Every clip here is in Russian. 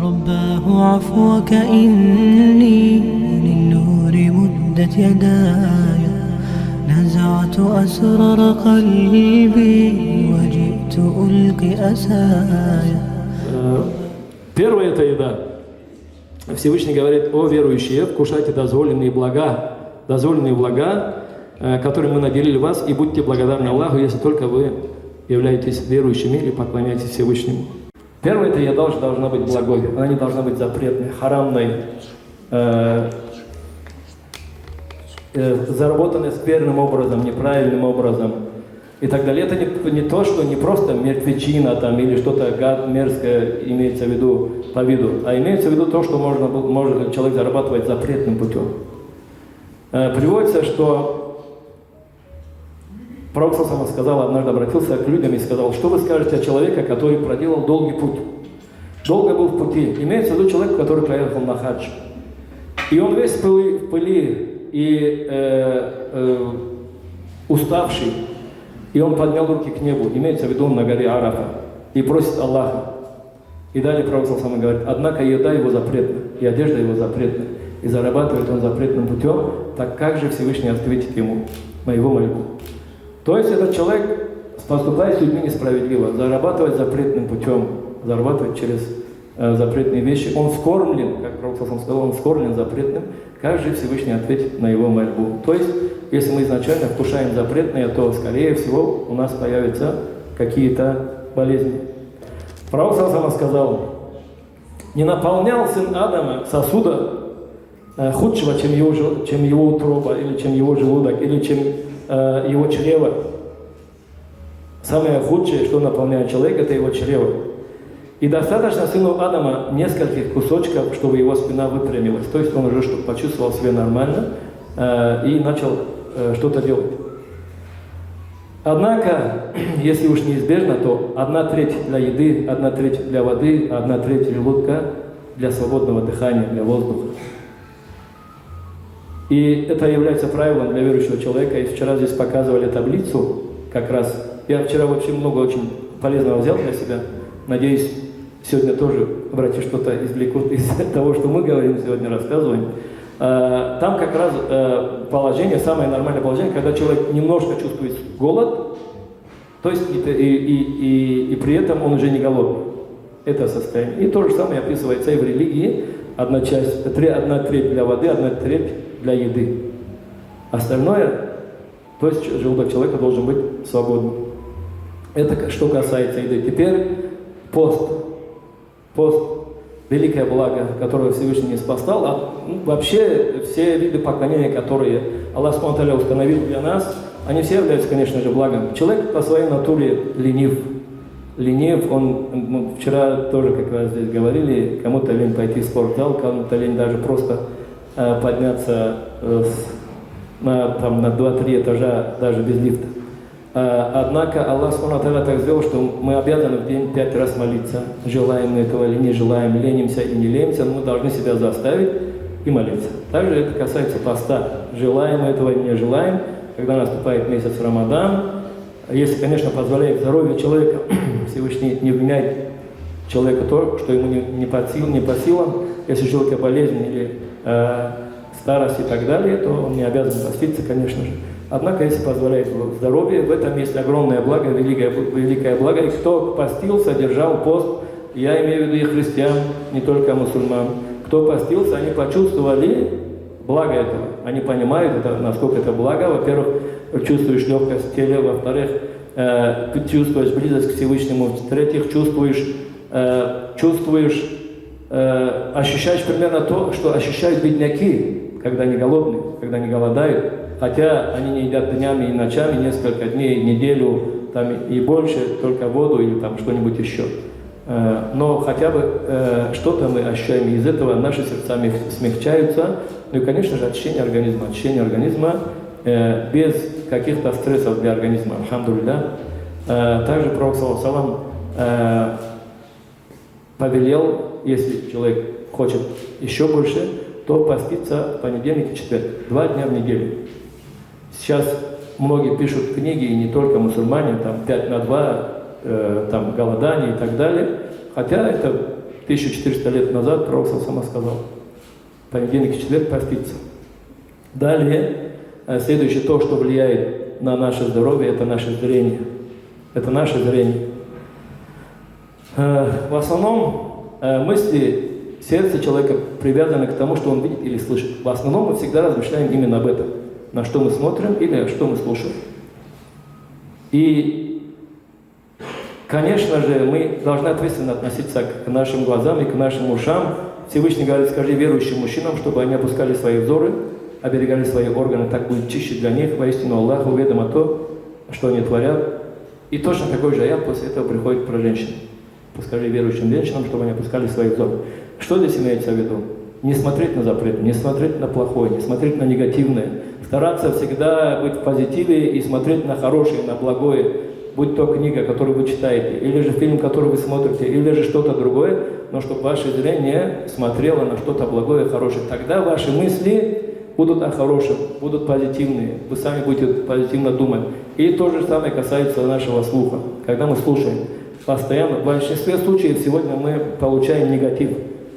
رباه عفوك إني للنور مدت يداي نزعت أسرار قلبي وجئت ألقي أسايا. Первое – это еда. Всевышний говорит: о верующие, вкушайте дозволенные блага, которыми мы наделили вас, и будьте благодарны Аллаху, если только вы являетесь верующими или поклоняетесь Всевышнему. Первое – это еда должна быть благой, она не должна быть запретной, харамной, заработанной скверным образом, неправильным образом и так далее. Это не то, что не просто мертвечина там, или что-то мерзкое имеется в виду по виду, а имеется в виду то, что может человек зарабатывать запретным путем. Приводится, что Пророк сказал, однажды обратился к людям и сказал: что вы скажете о человеке, который проделал долгий путь, долго был в пути. Имеется в виду человек, который поехал на хадж. И он весь в пыли и уставший, и он поднял руки к небу, имеется в виду на горе Арафа, и просит Аллаха. И далее Пророк говорит: однако еда его запретна, и одежда его запретна, и зарабатывает он запретным путем, так как же Всевышний ответит ему на его мольбу? То есть этот человек поступает с людьми несправедливо, зарабатывает запретным путем, зарабатывает через запретные вещи. Он скормлен, как Пророк сказал, он скормлен запретным. Как же Всевышний ответит на его мольбу? То есть, если мы изначально вкушаем запретное, то, скорее всего, у нас появятся какие-то болезни. Пророк сказал: не наполнял сын Адама сосуда худшего, чем его утроба, или чем его желудок, или чем его чрево. Самое худшее, что наполняет человека, это его чрево. И достаточно сыну Адама нескольких кусочков, чтобы его спина выпрямилась. То есть он уже почувствовал себя нормально и начал что-то делать. Однако, если уж неизбежно, то 1/3 для еды, 1/3 для воды, 1/3 желудка для свободного дыхания, для воздуха. И это является правилом для верующего человека. И вчера здесь показывали таблицу, как раз. Я вчера вообще много очень полезного взял для себя. Надеюсь, сегодня тоже братья что-то извлекут из того, что мы говорим сегодня, рассказываем. Там как раз положение, самое нормальное положение, когда человек немножко чувствует голод, то есть и при этом он уже не голодный. Это состояние. И то же самое описывается и в религии. 1/3 для воды, 1/3 для еды. Остальное, то есть желудок человека должен быть свободным. Это что касается еды. Теперь пост. Пост – великое благо, которое Всевышний не спасал. Вообще все виды поклонения, которые Аллах Субхану установил для нас, они все являются, конечно же, благом. Человек по своей натуре ленив. Он вчера тоже, как раз здесь говорили, кому-то лень пойти в спортзал, кому-то лень даже просто подняться на 2-3 этажа, даже без лифта. Однако Аллах Субхану так сделал, что мы обязаны в день 5 раз молиться. Желаем мы этого или не желаем, ленимся и не ленимся, но мы должны себя заставить и молиться. Также это касается поста. Желаем мы этого или не желаем, когда наступает месяц Рамадан, если, конечно, позволяет здоровье человека, Всевышний не вменяет человеку то, что ему не по силам. Если у человека болезнь или старость и так далее, то он не обязан поститься, конечно же. Однако, если позволяет здоровье, в этом есть огромное благо, великое благо. И кто постился, держал пост, я имею в виду и христиан, не только мусульман, кто постился, они почувствовали благо этого. Они понимают, насколько это благо. Во-первых, чувствуешь легкость в теле, во-вторых, чувствуешь близость к Всевышнему, в-третьих, ощущаешь примерно то, что ощущают бедняки, когда они голодные, когда они голодают. Хотя они не едят днями и ночами, несколько дней, неделю там, и больше, только воду или там что-нибудь еще. Но хотя бы что-то мы ощущаем, и из этого наши сердца смягчаются. Ну и, конечно же, очищение организма без каких-то стрессов для организма. Алхамдулилля. Также Пророк саллаллаху повелел, если человек хочет еще больше, то поститься в понедельник и четверг, 2 дня в неделю. Сейчас многие пишут книги, и не только мусульмане, там 5 на 2, там голодание и так далее. Хотя это 1400 лет назад пророк сама сказал: понедельник и четверг поститься. Далее, следующее, то, что влияет на наше здоровье, это наше зрение. Это наше зрение. В основном мысли сердца человека привязаны к тому, что он видит или слышит. В основном мы всегда размышляем именно об этом. На что мы смотрим или что мы слушаем. И, конечно же, мы должны ответственно относиться к нашим глазам и к нашим ушам. Всевышний говорит: скажи верующим мужчинам, чтобы они опускали свои взоры, оберегали свои органы, так будет чище для них. Воистину Аллаху ведомо то, что они творят. И точно такой же аят после этого приходит про женщин. Скажи верующим женщинам, чтобы они опускали свои взоры. Что здесь имеется в виду? Не смотреть на запрет, не смотреть на плохое, не смотреть на негативное. Стараться всегда быть в позитиве и смотреть на хорошее, на благое. Будь то книга, которую вы читаете, или же фильм, который вы смотрите, или же что-то другое, но чтобы ваше зрение смотрело на что-то благое, хорошее. Тогда ваши мысли будут о хорошем, будут позитивные. Вы сами будете позитивно думать. И то же самое касается нашего слуха. Когда мы слушаем постоянно, в большинстве случаев сегодня мы получаем негатив.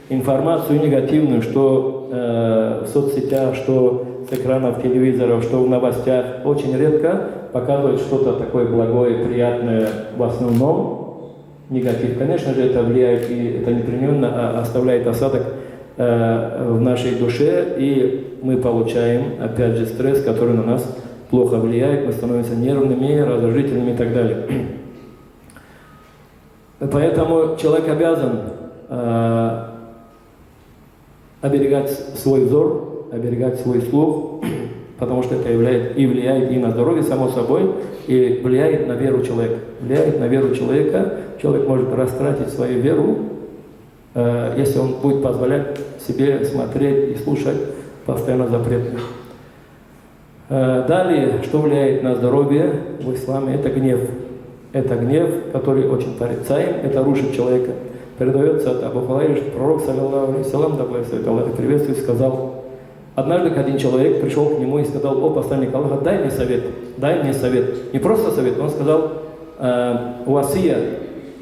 Информацию негативную, что в соцсетях, что с экранов телевизоров, что в новостях. Очень редко показывают что-то такое благое, приятное, в основном негатив. Конечно же, это влияет и это непременно оставляет осадок в нашей душе, и мы получаем, опять же, стресс, который на нас плохо влияет, мы становимся нервными, раздражительными и так далее. Поэтому человек обязан оберегать свой взор, оберегать свой слух, потому что это влияет и на здоровье, само собой, и влияет на веру человека. Влияет на веру человека. Человек может растратить свою веру, если он будет позволять себе смотреть и слушать постоянно запретное. Далее, что влияет на здоровье в исламе, это гнев. Это гнев, который очень порицаем, это рушит человека. Передается от Абу Хурайры, что пророк, саллаллаху алейхи ва саллям, да благословит Аллах и приветствует, сказал: однажды один человек пришел к нему и сказал: о посланник Аллаха, дай мне совет, дай мне совет. Не просто совет, он сказал: уасия,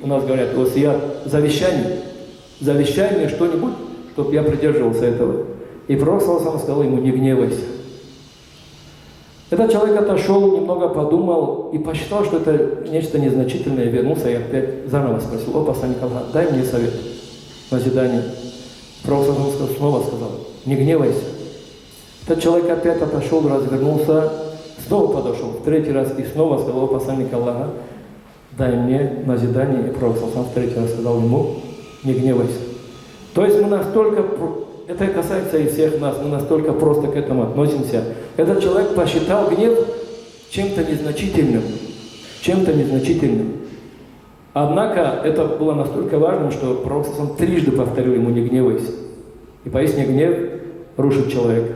у нас говорят уасия, завещай мне что-нибудь, чтобы я придерживался этого. И пророк саллаллаху сказал ему: не гневайся. Этот человек отошел, немного подумал и посчитал, что это нечто незначительное, вернулся и опять заново спросил: о посланник Аллаха, дай мне совет, назидание. Пророк снова сказал: не гневайся. Этот человек опять отошел, развернулся, снова подошел, в третий раз и снова сказал: о посланник Аллаха, дай мне назидание. И пророк в третий раз сказал ему: не гневайся. То есть мы настолько, это касается и всех нас, мы настолько просто к этому относимся. Этот человек посчитал гнев чем-то незначительным, Однако это было настолько важным, что пророк трижды повторил ему: не гневайся. И поистине гнев рушит человека.